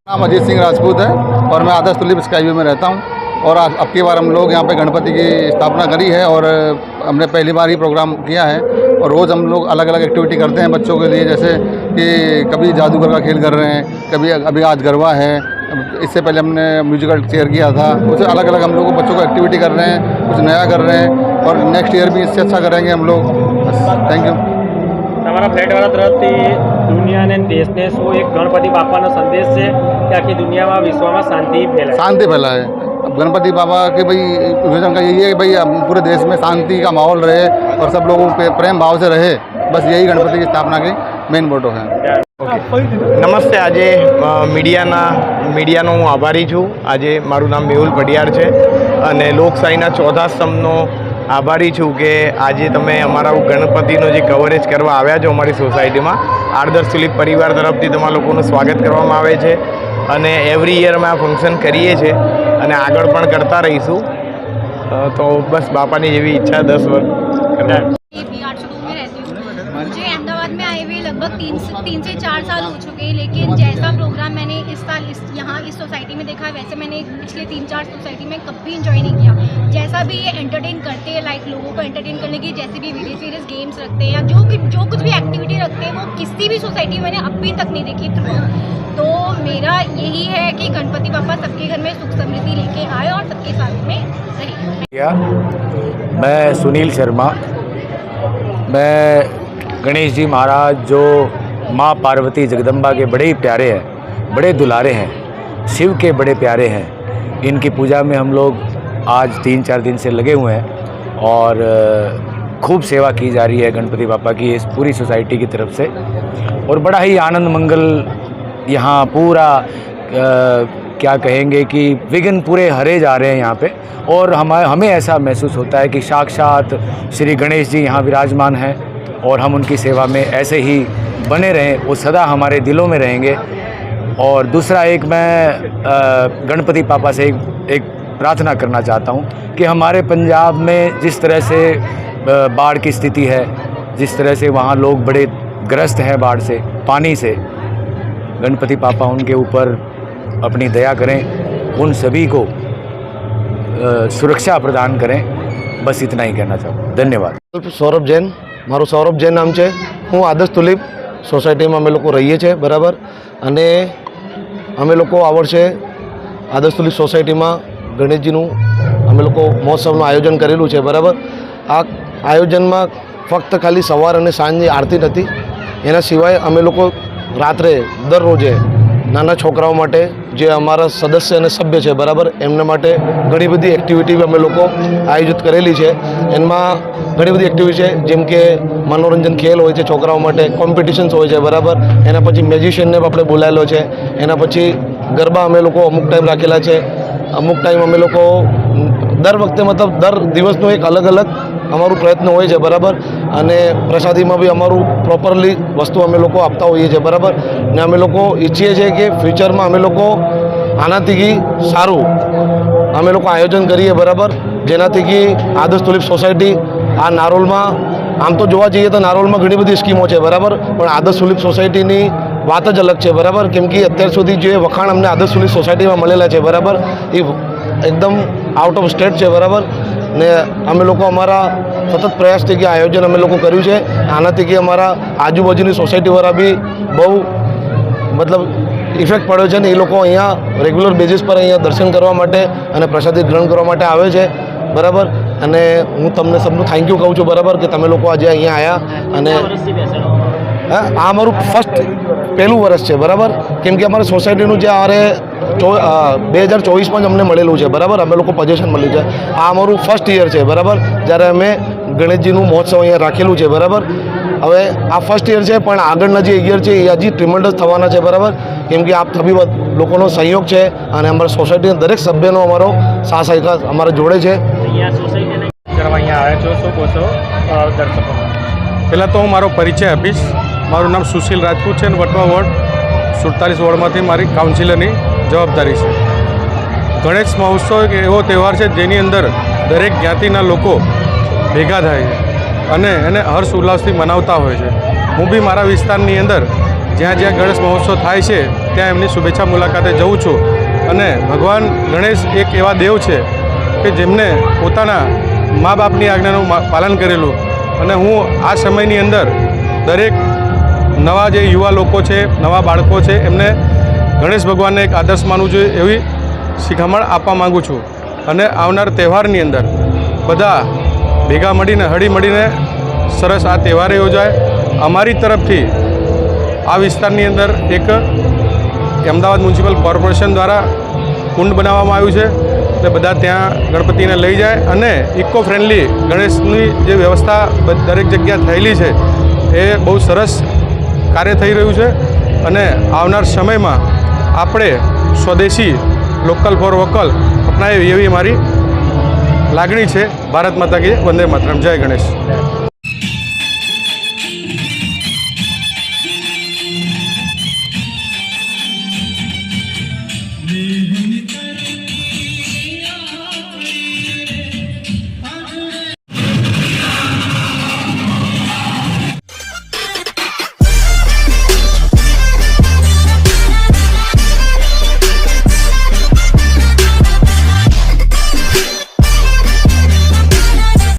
नाम अजीत सिंह राजपूत है और मैं आदर्श तुलिप स्काईवे में रहता हूँ। और आज अब की बार हम लोग यहाँ पे गणपति की स्थापना करी है और हमने पहली बार ही प्रोग्राम किया है। और रोज़ हम लोग अलग अलग एक्टिविटी करते हैं बच्चों के लिए, जैसे कि कभी जादूगर का खेल कर रहे हैं, कभी अभी आज गरबा है, इससे पहले हमने म्यूजिकल चेयर किया था। उससे अलग अलग हम लोग बच्चों को एक्टिविटी कर रहे हैं, कुछ नया कर रहे हैं और नेक्स्ट ईयर भी इससे अच्छा करेंगे हम लोग। Thank you. તમારા ફ્લેટવાળા તરફથી દુનિયાને અને દેશને શું એક ગણપતિ બાપાનો સંદેશ છે કે આખી દુનિયામાં વિશ્વમાં શાંતિ ફેલાય? शांति फैलाए। अब गणपति बाबा के भाई विजन का यही है कि भाई पूरे देश में शांति का माहौल रहे और सब लोगों पे प्रेम भाव से रहे, बस यही गणपति की स्थापना की मेन मोटो है। નમસ્તે। આજે મીડિયાનો હું આભારી છું। આજે મારું નામ મેહુલ પડિયાર છે અને લોકશાહીના ચોથા સ્તંભનો આભારી છું કે આજે તમે અમારા ગણપતિનો જે કવરેજ કરવા આવ્યા છો અમારી સોસાયટીમાં। આદર્શ તુલિપ પરિવાર તરફથી તમારા લોકોનું સ્વાગત કરવામાં આવે છે અને એવરી યર અમે આ ફંક્શન કરીએ છીએ અને આગળ પણ કરતા રહીશું। તો બસ બાપાની જેવી ઈચ્છા 10 વર્ષ કરતા। मुझे अहमदाबाद में आए हुए लगभग 3 से 4 साल हो चुके हैं, लेकिन जैसा प्रोग्राम मैंने इस साल यहाँ इस सोसाइटी में देखा है वैसे मैंने पिछले 3-4 सोसाइटी में कभी इंजॉय नहीं किया। जैसा भी ये एंटरटेन करते हैं, लाइक लोगों को एंटरटेन करने की जैसे भी वीडियो सीरीज गेम्स रखते हैं या जो कुछ भी एक्टिविटी रखते हैं वो किसी भी सोसाइटी में मैंने अभी तक नहीं देखी। तो मेरा यही है कि गणपति बापा सबके घर में सुख समृद्धि लेके आए और सबके साथ में रहे। मैं सुनील शर्मा। मैं गणेश जी महाराज जो माँ पार्वती जगदम्बा के बड़े ही प्यारे हैं, बड़े दुलारे हैं, शिव के बड़े प्यारे हैं। इनकी पूजा में हम लोग आज 3-4 दिन से लगे हुए हैं और खूब सेवा की जा रही है गणपति बापा की इस पूरी सोसाइटी की तरफ से। और बड़ा ही आनंद मंगल यहाँ पूरा क्या कहेंगे कि विघ्न पूरे हरे जा रहे हैं यहाँ पे। और हमें ऐसा महसूस होता है कि साक्षात श्री गणेश जी यहाँ विराजमान हैं और हम उनकी सेवा में ऐसे ही बने रहें, वो सदा हमारे दिलों में रहेंगे। और दूसरा एक मैं गणपति पापा से एक प्रार्थना करना चाहता हूँ कि हमारे पंजाब में जिस तरह से बाढ़ की स्थिति है, जिस तरह से वहाँ लोग बड़े ग्रस्त हैं बाढ़ से, पानी से, गणपति पापा उनके ऊपर अपनी दया करें, उन सभी को सुरक्षा प्रदान करें। बस इतना ही कहना चाहूँ। धन्यवाद। सौरभ जैन, मारू सौरभ जैन नाम है। हूँ आदर्श तुलिप सोसायटी में अमे लोग रहीए छे बराबर। अने अमे लोग आ वर्षे आदर्श तुलिप सोसायटी में गणेशजीनु અમે લોકો મહોત્સવનું આયોજન કરેલું છે બરાબર. આ આયોજનમાં ફક્ત ખાલી સવાર અને સાંજની આરતી નથી, એના સિવાય અમે લોકો રાત્રે દરરોજે નાના છોકરાઓ માટે જે અમારા સદસ્ય અને સભ્ય છે બરાબર, એમના માટે ઘણી બધી એક્ટિવિટી અમે લોકો આયોજિત કરેલી છે. એમાં ઘણી બધી એક્ટિવિટી છે, જેમ કે મનોરંજન ખેલ હોય છે છોકરાઓ માટે, કોમ્પિટિશન્સ હોય છે બરાબર. એના પછી મેજિશિયનને આપણે બોલાયેલો છે. એના પછી ગરબા અમે લોકો અમુક ટાઈમ રાખેલા છે. અમુક ટાઈમ અમે લોકો દર વખતે મતલબ દર દિવસનું એક અલગ અલગ અમારું પ્રયત્ન હોય છે બરાબર. અને પ્રસાદીમાં બી અમારું પ્રોપરલી વસ્તુ અમે લોકો આપતા હોઈએ છીએ બરાબર. ને અમે લોકો ઈચ્છીએ છીએ કે ફ્યુચરમાં અમે લોકો આનાથી સારું અમે લોકો આયોજન કરીએ બરાબર, જેનાથી કે આદર્શ તુલિપ સોસાયટી આ નારોલમાં, આમ તો જોવા જઈએ તો નારોલમાં ઘણી બધી સ્કીમો છે બરાબર, પણ આદર્શ તુલિપ સોસાયટીની વાત જ અલગ છે બરાબર. કેમ કે અત્યાર સુધી જે વખાણ અમને આદર્શ તુલિપ સોસાયટીમાં મળેલા છે બરાબર, એ એકદમ આઉટ ઓફ સ્ટેટ છે બરાબર. ને અમે લોકો અમારા સતત પ્રયાસથી કે આયોજન અમે લોકો કર્યું છે. આનાથી કે અમારા આજુબાજુની સોસાયટીવાળા બી બહુ મતલબ ઇફેક્ટ પડ્યો છે ને એ લોકો અહીંયા રેગ્યુલર બેઝિસ પર અહીંયા દર્શન કરવા માટે અને પ્રસાદી ગ્રહણ કરવા માટે આવે છે બરાબર. અને હું તમને સબનું થેન્ક યુ કહું છું બરાબર કે તમે લોકો આજે અહીંયા આવ્યા. અને આ અમારું પહેલું વર્ષ છે બરાબર. કેમ કે અમારી સોસાયટીનું જે અમારે 2024માં જ અમને મળેલું છે બરાબર, અમે લોકો પોઝિશન મળ્યું છે. આ અમારું ફર્સ્ટ યર છે બરાબર, જ્યારે અમે ગણેશજીનું મહોત્સવ અહીંયા રાખેલું છે બરાબર. હવે આ ફર્સ્ટ યર છે, પણ આગળના જે યર છે એ હજી ટ્રીમેન્ડસ થવાના છે બરાબર. કેમ કે આ સભી લોકોનો સહયોગ છે અને અમારા સોસાયટીના દરેક સભ્યનો અમારો સાથ સહકાર અમારા જોડે છે. અહીંયા સોસાયટીને કરવા અહીંયા આવ્યા છો, શું કહો છો દર્શકો? પહેલાં તો હું મારો પરિચય આપીશ. મારું નામ સુશીલ રાજપૂત છે અને વટવા વોર્ડ 47 વોર્ડમાંથી મારી કાઉન્સિલરની જવાબદારી છે. ગણેશ મહોત્સવ એક એવો તહેવાર છે જેની અંદર દરેક જ્ઞાતિના લોકો ભેગા થાય છે અને એને હર્ષ ઉલ્લાસથી મનાવતા હોય છે. હું બી મારા વિસ્તારની અંદર જ્યાં જ્યાં ગણેશ મહોત્સવ થાય છે ત્યાં એમની શુભેચ્છા મુલાકાતે જઉં છું. અને ભગવાન ગણેશ એક એવા દેવ છે કે જેમને પોતાના મા બાપની આજ્ઞાનું પાલન કરેલું. અને હું આ સમયની અંદર દરેક નવા જે યુવા લોકો છે, નવા બાળકો છે, એમને ગણેશ ભગવાનને એક આદર્શ માનવું જોઈએ એવી શિખામણ આપવા માગું છું. અને આવનાર તહેવારની અંદર બધા ભેગા મળીને હળી મળીને સરસ આ તહેવાર યોજાય. અમારી તરફથી આ વિસ્તારની અંદર એક અમદાવાદ મ્યુનિસિપલ કોર્પોરેશન દ્વારા કુંડ બનાવવામાં આવ્યું છે, એટલે બધા ત્યાં ગણપતિને લઈ જાય અને ઇકો ફ્રેન્ડલી ગણેશની જે વ્યવસ્થા દરેક જગ્યા થયેલી છે એ બહુ સરસ કાર્ય થઈ રહ્યું છે. અને આવનાર સમયમાં આપણે સ્વદેશી લોકલ ફોર વોકલ અપનાવીએ એવી મારી લાગણી છે. ભારત માતા કી વંદે માતરમ. જય ગણેશ.